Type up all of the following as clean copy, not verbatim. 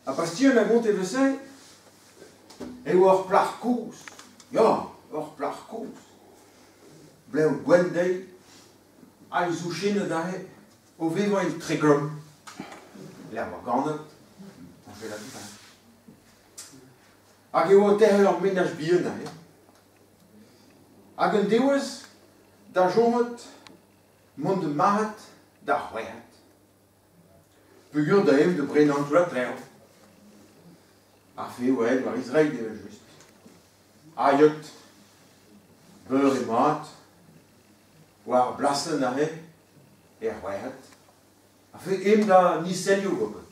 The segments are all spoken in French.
A pastien a gont evesei, eo ur plar kous. Ya, ur plar kous. Bleu gwendei, a zouchin da he, o vevan il tregrom. L'er war ganet, on fait la tout. Hag eo o terre ur menaj bien da he. Hag un deouez, da jonget, mont de maret, da c'hweat. Pugur da ev de brenant la treo. A fe oued war Israël de just. Ayot, beur e mat, war blasen da he, e c'hweat. A fe em da niselio gopet.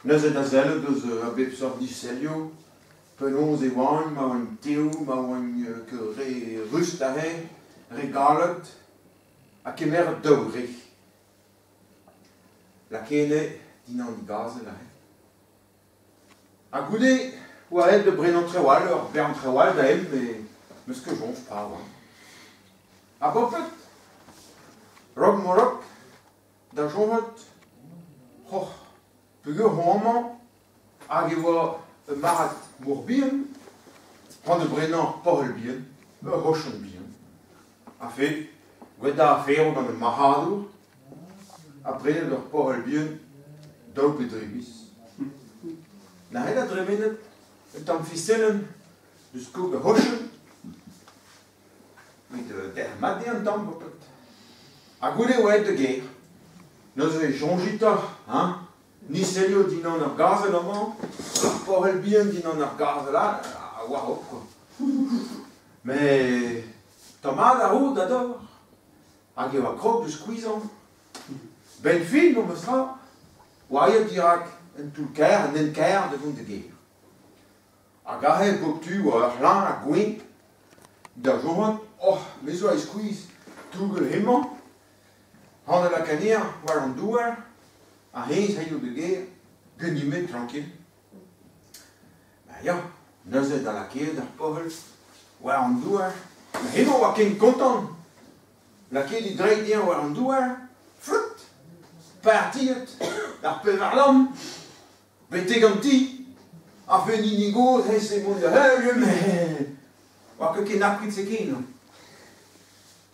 Neuze da zelle deus a bep sort niselio, penons e oan, ma oan teo, ma oan ke re rust da he, regalet, a kemer daourech. La kene dinan di gaze la he. A goude, oa aet de brenan trewal, ur bern trewal da hem, meus ke jonf pa oan. A bopet, rog morok, da jonret, pegur homan, hag e oa marat mour bien, c'hoant de brenan porrel bien, rochon bien. A fe, gweda a fero gant e mahadour, a brenet ur porrel bien, daou pe drebis. Na hel a dremenet, un tamm fisellen, deus koug a rochon, met der made an tamm bopet. A goude oa aet de ger. Neuze jonjita, niselio dinan ar gazel amañ, ar porrel bien dinan ar gazel a war hop, quoi. Mais, tamad a ho d'ador, hag eo a krog deus kouizan. Ben fin, no meus tra, oa aet dirak un toulker, un enker devant de ger. Hag a he boptu oa ar lan a gwen, da jonret, me zo a skouiz tougel hemañ, han de la kanier war an douar, a hens heio de ger, genimet tranquil. Ya, neuze da la ker d'ar porrel, war an douar, ma hemañ war ken kontant. La ker di dreidien war an douar, flot, partiet, d'ar pevar lam, bete ganti, a fe ni goz, se moun de me, war ket naprit se ken.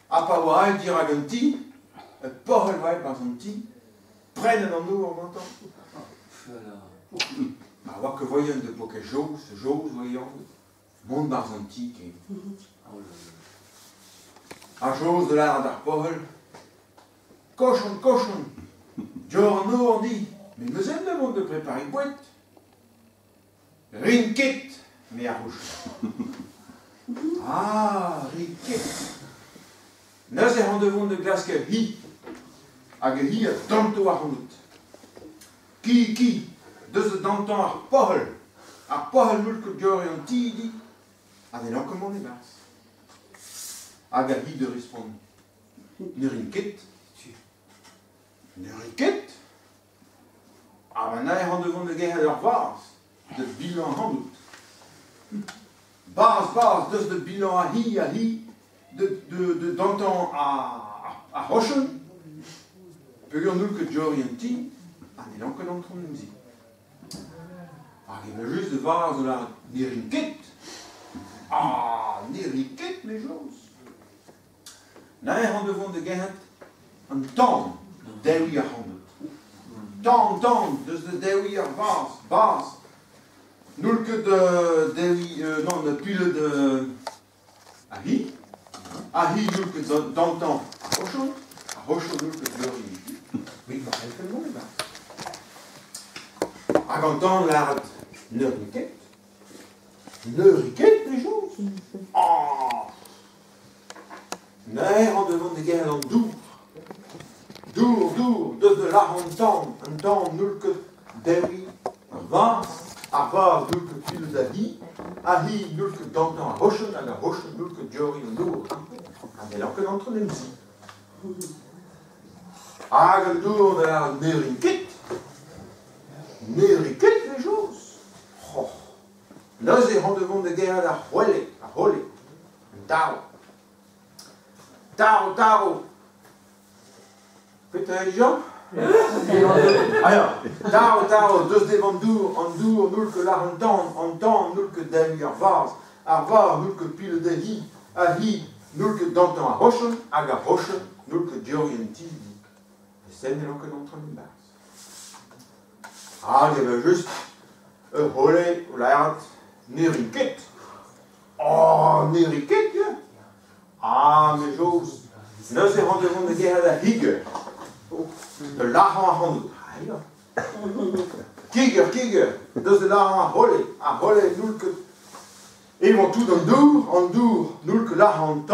A pa oa aet dir a ganti, et porrel vaet par son ti, prenet an nou an gantan. Ma oa ke voyen de poke joz voyen, mont bar son ti ken. A joz de l'ar d'ar porrel, kochon, dior an nou an di, me meus em de mont de prepari bouet. Rinket, me a rouch. Rinket. Neuze an devant de glaske hi, hag e hi a danto ar hout. Ki, deus de dantan ar porrel moul ket dior e an ti di, a ne lankomant e bars. Hag a hi de respond, ne rinket. A man a an devant de ger ar vars, de bilan an hout. Bars, deus de bilan a hi, de dantan a rochon, peogwir noul ket dior e an ti, a ne lanken an tron emzi. Hag e just de vars de la ne rinket. Ne rinket, me joz. Na an devant de ger an tamm, dewi ar handet. Tamm, deus de dewi ar vars, noul ket dewi, ne pile de a hi noul ket dantan a rochon noul ket dior e an ti. Oui, ma helfen moun e bars. Hag an tamm lâret ne rinket, me joz. Na an devant de ger an dour, deus de l'ar an tamm noul ket dewi ar vars noul ket pile da hi noul ket dantan a rochon, hag a rochon noul ket dior e an dour. A ne lanken an tron emzi. Hag an dour de l'ar ne rinket, me joz. Neuze an devant de ger ar c'holle, an taro. Pet a elijan, Alors, tao, dus de van doer, nulke la antan, nulke dem arvaz, nulke pile de hi, nulke dantan a hoschen, aga hoschen, nulke djorien tidi. C'est n'est que d'entre les bases. Ah, il y avait juste un holle ou l'air neriket. Oh, neriket, ja. Ah, mais j'ose. Nou zijn handen de keer de higger. De lachen aan handen. Kiger. Dus de lachen aan holle, nulke. Even tout en dour, nulke lachen aan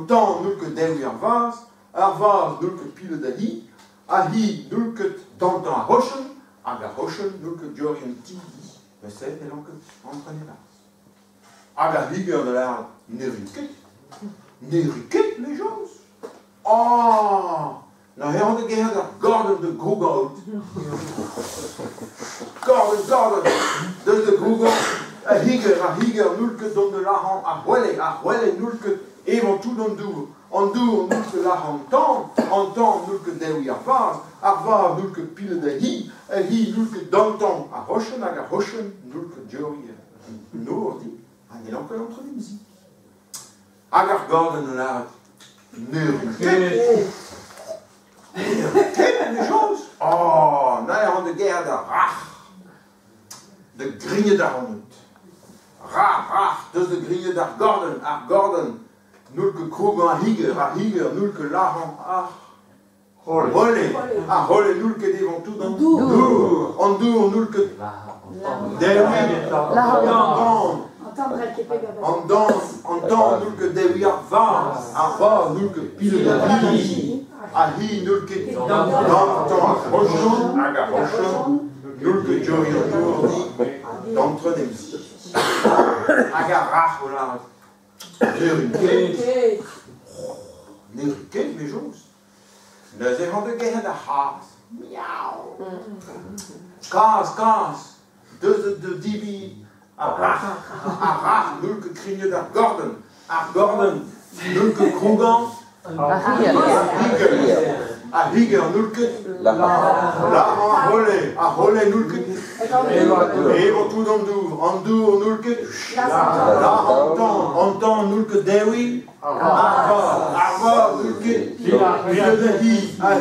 tan, nulke dewi arvaz, nulke pile de hi, nulke dantan a hoschen, aga hoschen, nulke djorien tidi. We zijn er ook entre les bases. Aga higger de l'air neriket. Neriket, les choses. Oh! Nou, hij had een keer dat Gordon de Google. Gordon. Dus de Google. Higer, nulke don de lahan, ahwelle, nulke, even tout don doer. En doer, nulke lahan tan, nulke dewi arvaz, nulke pile de hi, nulke dantan, a hoschen, nulke jorie. Noordi, en il encore entre les musiques. Agar Gordon de la Neriket, les choses. Oh, nou aan de guerre de rach. De grille daar honderd. Rach, dus de grille daar Gordon. Nulke kroeg aan higer, nulke lachen, holle, nulke devant tout dans dour, nulke dewi, entend nulke dewi arvaz, nulke pile de hi, nulke dantan hoschen, aga hoschen, nulke djorien tourdi, d'entre les musiques. Aga rach, voilà. Neriket, mes choses. Nou, ze hadden tegen de haas. Miauw. Kaas. Dus de dibi. Arach, nulke kringen daar Gordon. Nulke kroegan. Higer, nulke. Holle, nulke. Even tout en dour, nulke. Antan, nulke dewi. Arva, nulke.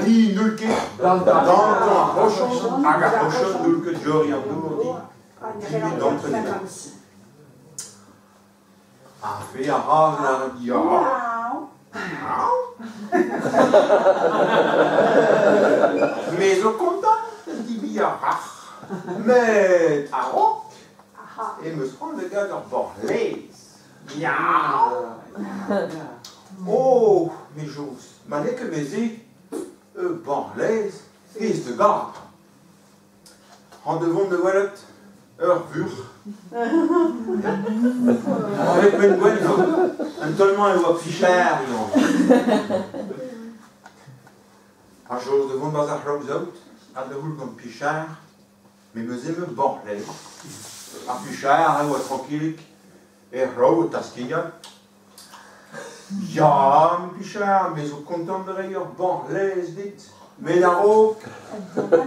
Hi, nulke. Dantan, hoschen. Aga hoschen, nulke, djorien dourdi. Dibi d'entre les bases. Fait mais au content, dibi rach. Mais arok. Et me prend le gars dans Borlez. Oh, mes choses. Malé que mes Borlez, is de garde. En devant de wallet, vuur. Avec mijn gwen, en tellement il voit ficher. Als je devant dans un rouse out, aan de hoek van Pichard, mais me zin me Borlez. A Pichard, hij was tranquille, et rauw, taskia. Ja, me Pichard, mais zo content de rire Borlez dit. Mais daar ook,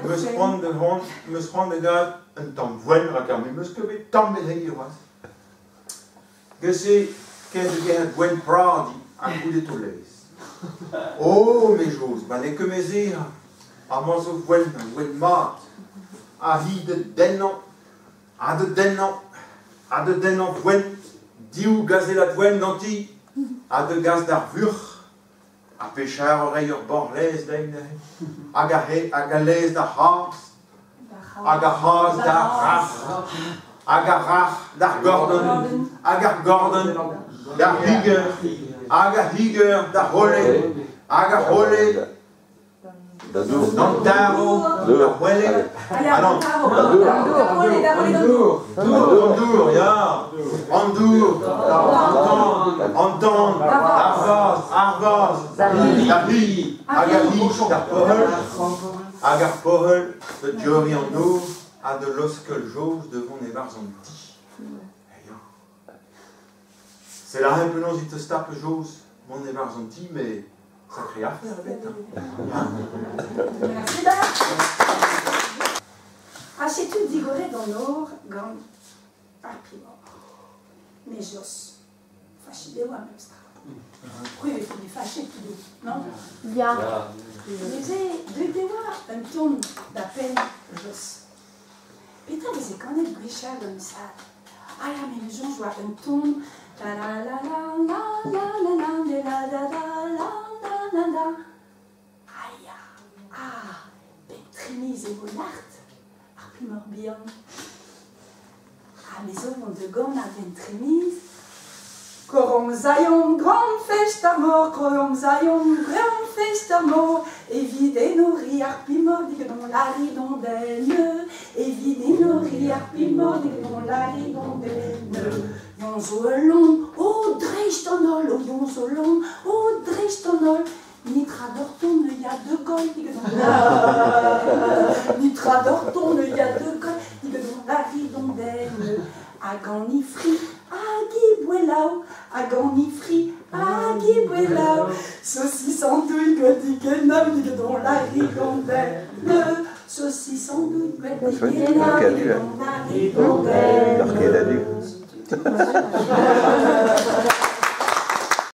me sprong de gars een tamvoen rakam, mais me skebe tam met hier was. Gese, qu'est-ce que het gwen pradi, un coup de tollez. Oh, mes choses, ben les que mes eer, a moi zo gwen maat, a hi de dennan, gwen, diou gazé la gwen nanti, a de gaz d'arvur, a pêcheur oreille Borlez d'aine, a galez da haas, Agar Gordon, dar Higer, dar Holle, Dantaro, dar Huele, Andour, ja, Anton, Arvaz, dar Hi, dar Agar Pohel, de Djorien Nour, a de l'oskel jose devant les barzanti. C'est la réponse, il te stape jose, mon les barzanti, mais Sacré affaire, bête. Merci da. Achetu digore dans l'or, gant arpimor. Mais jos, fâché de moi même ça. Oui, il faut lui fâcher tout doux, non? Bien. Mais j'ai deux devoirs, un ton d'appel jos. Putain, mais c'est quand même Guichard comme ça. Ah là, mais les gens jouent un ton. La la la la la la la la la la la la la. Aïe, ah, Petrimise et Bonart, Arpimor bien. Ah, mais hommes de gomme à Petrimise. Korom Zion, grand festamor, Korom Zion, grand festamor, évitez nos rires, Arpimor, dit que dans la ridondaine, évitez nos rires, Arpimor, dit que dans la ridondaine. Yon zolon, oh dreistonol, oh yon zolon, oh dreistonol, Nitradorton, il y a deux cols, dit que dans la Nitradorton, il y a deux cols, dit que dans la ridondaine. Aganifri, agibouelao, aganifri, agibouelao, saucisse en douille, godigenam, dit que dans la rigondaine. Saucisse en douille, godigenam, dit que dans la rigondaine.